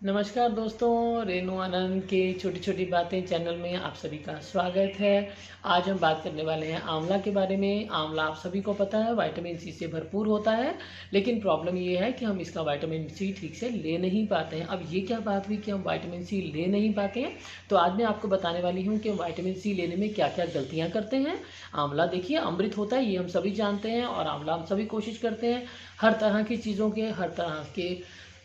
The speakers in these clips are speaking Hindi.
नमस्कार दोस्तों, रेणु आनंद के छोटी छोटी बातें चैनल में आप सभी का स्वागत है। आज हम बात करने वाले हैं आंवला के बारे में। आंवला आप सभी को पता है विटामिन सी से भरपूर होता है, लेकिन प्रॉब्लम ये है कि हम इसका विटामिन सी ठीक से ले नहीं पाते हैं। अब ये क्या बात हुई कि हम विटामिन सी ले नहीं पाते हैं, तो आज मैं आपको बताने वाली हूँ कि विटामिन सी लेने में क्या क्या गलतियाँ करते हैं। आंवला देखिए अमृत होता है, ये हम सभी जानते हैं, और आंवला हम सभी कोशिश करते हैं हर तरह की चीज़ों के, हर तरह के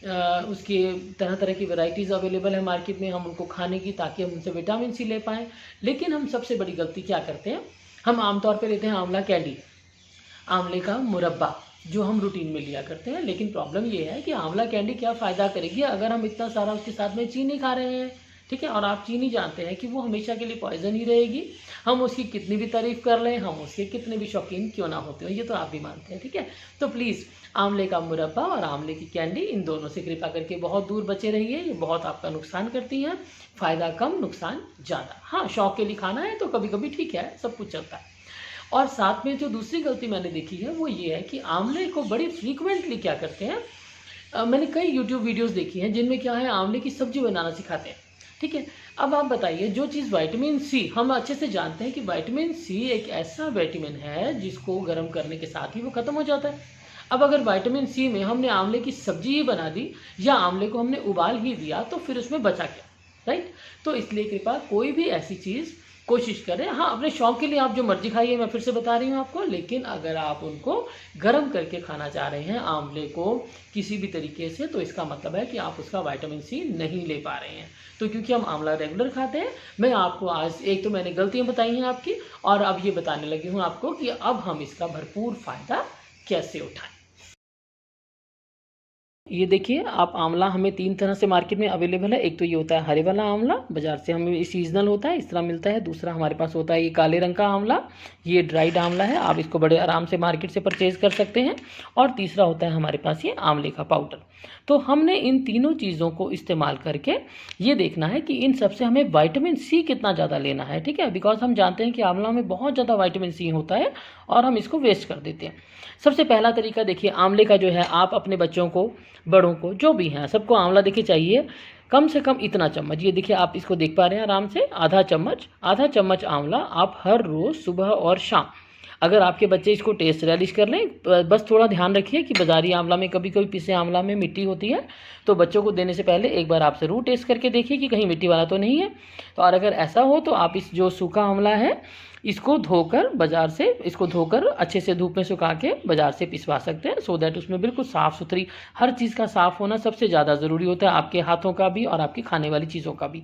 उसके तरह तरह की वैरायटीज़ अवेलेबल है मार्केट में, हम उनको खाने की, ताकि हम उनसे विटामिन सी ले पाएँ। लेकिन हम सबसे बड़ी गलती क्या करते हैं, हम आमतौर पे लेते हैं आंवला कैंडी, आंवले का मुरब्बा, जो हम रूटीन में लिया करते हैं। लेकिन प्रॉब्लम ये है कि आंवला कैंडी क्या फ़ायदा करेगी अगर हम इतना सारा उसके साथ में चीनी खा रहे हैं। ठीक है, और आप चीनी जानते हैं कि वो हमेशा के लिए पॉइजन ही रहेगी। हम उसकी कितनी भी तारीफ़ कर लें, हम उसके कितने भी शौकीन क्यों ना होते हो, ये तो आप भी मानते हैं। ठीक है, तो प्लीज़ आंवले का मुरब्बा और आंवले की कैंडी, इन दोनों से कृपा करके बहुत दूर बचे रहिए। ये बहुत आपका नुकसान करती हैं। फ़ायदा कम, नुकसान ज़्यादा। हाँ, शौक के लिए खाना है तो कभी कभी ठीक है, सब कुछ चलता है। और साथ में जो दूसरी गलती मैंने देखी है वो ये है कि आंवले को बड़ी फ्रीक्वेंटली क्या करते हैं, मैंने कई यूट्यूब वीडियोस देखी हैं जिनमें क्या है, आंवले की सब्जी बनाना सिखाते हैं। ठीक है, अब आप बताइए, जो चीज़ विटामिन सी, हम अच्छे से जानते हैं कि विटामिन सी एक ऐसा विटामिन है जिसको गर्म करने के साथ ही वो ख़त्म हो जाता है। अब अगर विटामिन सी में हमने आंवले की सब्जी ही बना दी, या आंवले को हमने उबाल ही दिया, तो फिर उसमें बचा क्या, राइट। तो इसलिए कृपया कोई भी ऐसी चीज़ कोशिश करें। हाँ, अपने शौक के लिए आप जो मर्जी खाइए, मैं फिर से बता रही हूँ आपको, लेकिन अगर आप उनको गर्म करके खाना चाह रहे हैं आंवले को किसी भी तरीके से, तो इसका मतलब है कि आप उसका विटामिन सी नहीं ले पा रहे हैं। तो क्योंकि हम आंवला रेगुलर खाते हैं, मैं आपको आज, एक तो मैंने गलतियाँ बताई हैं आपकी, और अब ये बताने लगी हूँ आपको कि अब हम इसका भरपूर फ़ायदा कैसे उठाएं। ये देखिए, आप आंवला हमें 3 तरह से मार्केट में अवेलेबल है। एक तो ये होता है हरे वाला आंवला, बाज़ार से हमें सीजनल होता है, इस तरह मिलता है। दूसरा हमारे पास होता है ये काले रंग का आंवला, ये ड्राइड आंवला है, आप इसको बड़े आराम से मार्केट से परचेज़ कर सकते हैं। और तीसरा होता है हमारे पास ये आंवले का पाउडर। तो हमने इन तीनों चीज़ों को इस्तेमाल करके ये देखना है कि इन सबसे हमें विटामिन सी कितना ज़्यादा लेना है। ठीक है, बिकॉज हम जानते हैं कि आंवला में बहुत ज़्यादा विटामिन सी होता है और हम इसको वेस्ट कर देते हैं। सबसे पहला तरीका देखिए, आंवले का जो है, आप अपने बच्चों को, बड़ों को, जो भी हैं, सबको आंवला देखिए चाहिए कम से कम इतना चम्मच। ये देखिए, आप इसको देख पा रहे हैं आराम से, आधा चम्मच आंवला आप हर रोज़ सुबह और शाम, अगर आपके बच्चे इसको टेस्ट रेलिश कर लें, बस थोड़ा ध्यान रखिए कि बाज़ारी आंवला में कभी कभी पिसे आंवला में मिट्टी होती है, तो बच्चों को देने से पहले एक बार आप ज़रूर टेस्ट करके देखिए कि कहीं मिट्टी वाला तो नहीं है। तो और अगर ऐसा हो तो आप इस जो सूखा आंवला है, इसको धोकर बाज़ार से, इसको धोकर अच्छे से धूप में सुखा के बाज़ार से पिसवा सकते हैं, सो दैट उसमें बिल्कुल साफ़ सुथरी, हर चीज़ का साफ़ होना सबसे ज़्यादा ज़रूरी होता है, आपके हाथों का भी और आपकी खाने वाली चीज़ों का भी।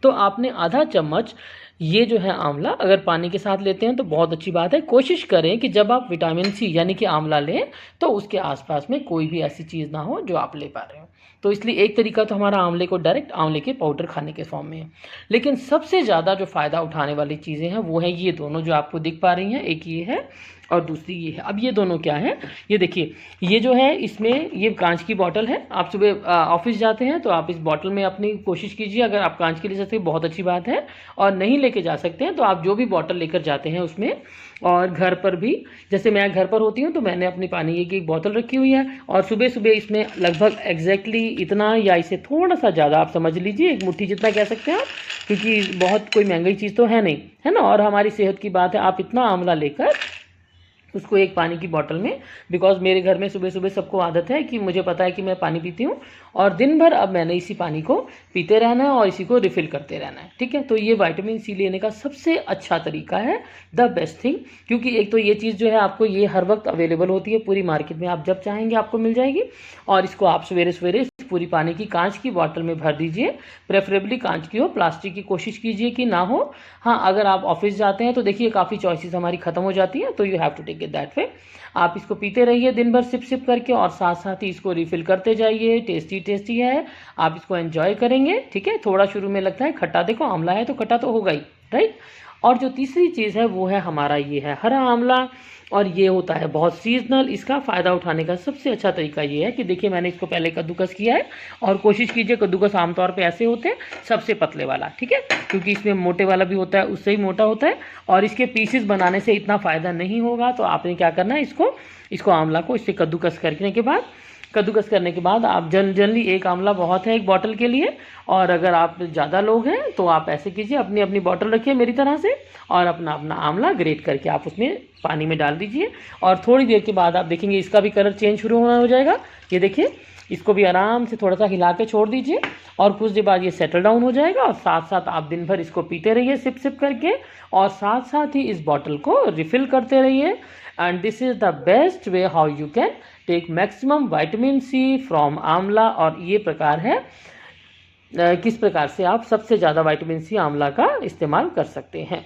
तो आपने आधा चम्मच ये जो है आंवला अगर पानी के साथ लेते हैं तो बहुत अच्छी बात है। कोशिश करें कि जब आप विटामिन सी यानी कि आंवला लें, तो उसके आसपास में कोई भी ऐसी चीज़ ना हो जो आप ले पा रहे हो। तो इसलिए एक तरीका तो हमारा आंवले को डायरेक्ट आंवले के पाउडर खाने के फॉर्म में है। लेकिन सबसे ज़्यादा जो फ़ायदा उठाने वाली चीज़ें हैं वो हैं ये दोनों जो आपको दिख पा रही हैं, एक ये है और दूसरी ये है। अब ये दोनों क्या है, ये देखिए, ये जो है, इसमें ये कांच की बॉटल है। आप सुबह ऑफिस जाते हैं तो आप इस बॉटल में अपनी कोशिश कीजिए, अगर आप कांच की ले सकते हैं बहुत अच्छी बात है, और नहीं लेके जा सकते हैं तो आप जो भी बॉटल लेकर जाते हैं उसमें, और घर पर भी, जैसे मैं घर पर होती हूँ तो मैंने अपनी पानी की एक बोतल रखी हुई है, और सुबह सुबह इसमें लगभग एग्जैक्टली इतना, या इससे थोड़ा सा ज़्यादा आप समझ लीजिए, एक मुट्ठी जितना कह सकते हैं आप, क्योंकि बहुत कोई महंगी चीज़ तो है नहीं, है ना, और हमारी सेहत की बात है, आप इतना आंवला लेकर उसको एक पानी की बोतल में, बिकॉज मेरे घर में सुबह सुबह सबको आदत है कि मुझे पता है कि मैं पानी पीती हूँ, और दिन भर अब मैंने इसी पानी को पीते रहना है और इसी को रिफ़िल करते रहना है। ठीक है, तो ये विटामिन सी लेने का सबसे अच्छा तरीका है, द बेस्ट थिंग, क्योंकि एक तो ये चीज़ जो है आपको ये हर वक्त अवेलेबल होती है पूरी मार्केट में, आप जब चाहेंगे आपको मिल जाएगी, और इसको आप सवेरे सवेरे पूरी पानी की कांच की बोतल में भर दीजिए, प्रेफरेबली कांच की हो, प्लास्टिक की कोशिश कीजिए कि ना हो। हाँ, अगर आप ऑफिस जाते हैं तो देखिए काफ़ी चॉइसेस हमारी ख़त्म हो जाती हैं, तो you have to take it that way. आप इसको पीते रहिए दिन भर सिप सिप करके, और साथ साथ ही इसको रिफ़िल करते जाइए। टेस्टी टेस्टी है, आप इसको एंजॉय करेंगे। ठीक है, थोड़ा शुरू में लगता है खट्टा, देखो आंवला है तो खट्टा तो होगा ही, राइट। और जो तीसरी चीज़ है वो है हमारा ये है हरा आंवला, और ये होता है बहुत सीजनल। इसका फ़ायदा उठाने का सबसे अच्छा तरीका ये है कि देखिए, मैंने इसको पहले कद्दूकस किया है, और कोशिश कीजिए, कद्दूकस आमतौर पे ऐसे होते हैं, सबसे पतले वाला, ठीक है, क्योंकि इसमें मोटे वाला भी होता है, उससे ही मोटा होता है, और इसके पीसेस बनाने से इतना फ़ायदा नहीं होगा। तो आपने क्या करना है, इसको आंवला को इससे कद्दूकस करने के बाद कद्दूकस करने के बाद आप जनरली एक आंवला बहुत है एक बॉटल के लिए, और अगर आप ज़्यादा लोग हैं तो आप ऐसे कीजिए, अपनी अपनी बॉटल रखिए मेरी तरह से, और अपना अपना आंवला ग्रेट करके आप उसमें पानी में डाल दीजिए। और थोड़ी देर के बाद आप देखेंगे इसका भी कलर चेंज शुरू होना हो जाएगा। ये देखिए, इसको भी आराम से थोड़ा सा हिला के छोड़ दीजिए, और कुछ देर बाद ये सेटल डाउन हो जाएगा। और साथ साथ आप दिन भर इसको पीते रहिए सिप सिप करके, और साथ साथ ही इस बॉटल को रिफ़िल करते रहिए। And this is the best way how you can take maximum vitamin C from amla. और ये प्रकार है किस प्रकार से आप सबसे ज़्यादा विटामिन सी आंवला का इस्तेमाल कर सकते हैं।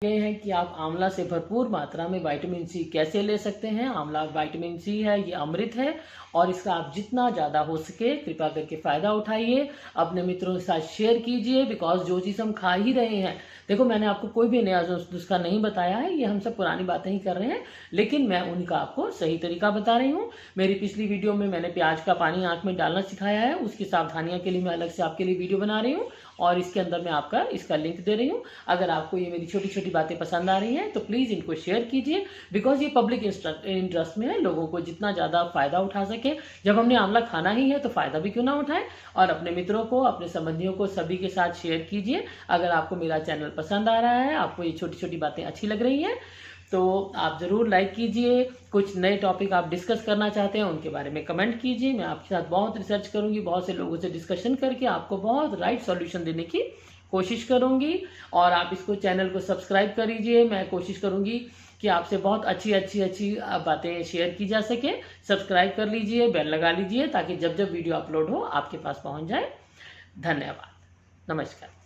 ये है कि आप आंवला से भरपूर मात्रा में विटामिन सी कैसे ले सकते हैं। आंवला विटामिन सी है, ये अमृत है, और इसका आप जितना ज़्यादा हो सके कृपया करके फ़ायदा उठाइए, अपने मित्रों के साथ शेयर कीजिए। बिकॉज जो चीज़ हम खा ही रहे हैं, देखो मैंने आपको कोई भी नया नुस्खा नहीं बताया है, ये हम सब पुरानी बातें ही कर रहे हैं, लेकिन मैं उनका आपको सही तरीका बता रही हूँ। मेरी पिछली वीडियो में मैंने प्याज का पानी आँख में डालना सिखाया है, उसकी सावधानियाँ के लिए मैं अलग से आपके लिए वीडियो बना रही हूँ, और इसके अंदर मैं आपका इसका लिंक दे रही हूँ। अगर आपको ये मेरी छोटी छोटी बातें पसंद आ रही हैं तो प्लीज़ इनको शेयर कीजिए, बिकॉज ये पब्लिक इंटरेस्ट में है, लोगों को जितना ज़्यादा फ़ायदा उठा सके। जब हमने आंवला खाना ही है तो फ़ायदा भी क्यों ना उठाएं, और अपने मित्रों को, अपने संबंधियों को, सभी के साथ शेयर कीजिए। अगर आपको मेरा चैनल पसंद आ रहा है, आपको ये छोटी छोटी बातें अच्छी लग रही हैं, तो आप ज़रूर लाइक कीजिए। कुछ नए टॉपिक आप डिस्कस करना चाहते हैं उनके बारे में कमेंट कीजिए। मैं आपके साथ बहुत रिसर्च करूंगी, बहुत से लोगों से डिस्कशन करके आपको बहुत राइट सॉल्यूशन देने की कोशिश करूंगी। और आप इसको चैनल को सब्सक्राइब कर लीजिए। मैं कोशिश करूंगी कि आपसे बहुत अच्छी बातें शेयर की जा सके। सब्सक्राइब कर लीजिए, बेल लगा लीजिए, ताकि जब जब वीडियो अपलोड हो आपके पास पहुँच जाए। धन्यवाद, नमस्कार।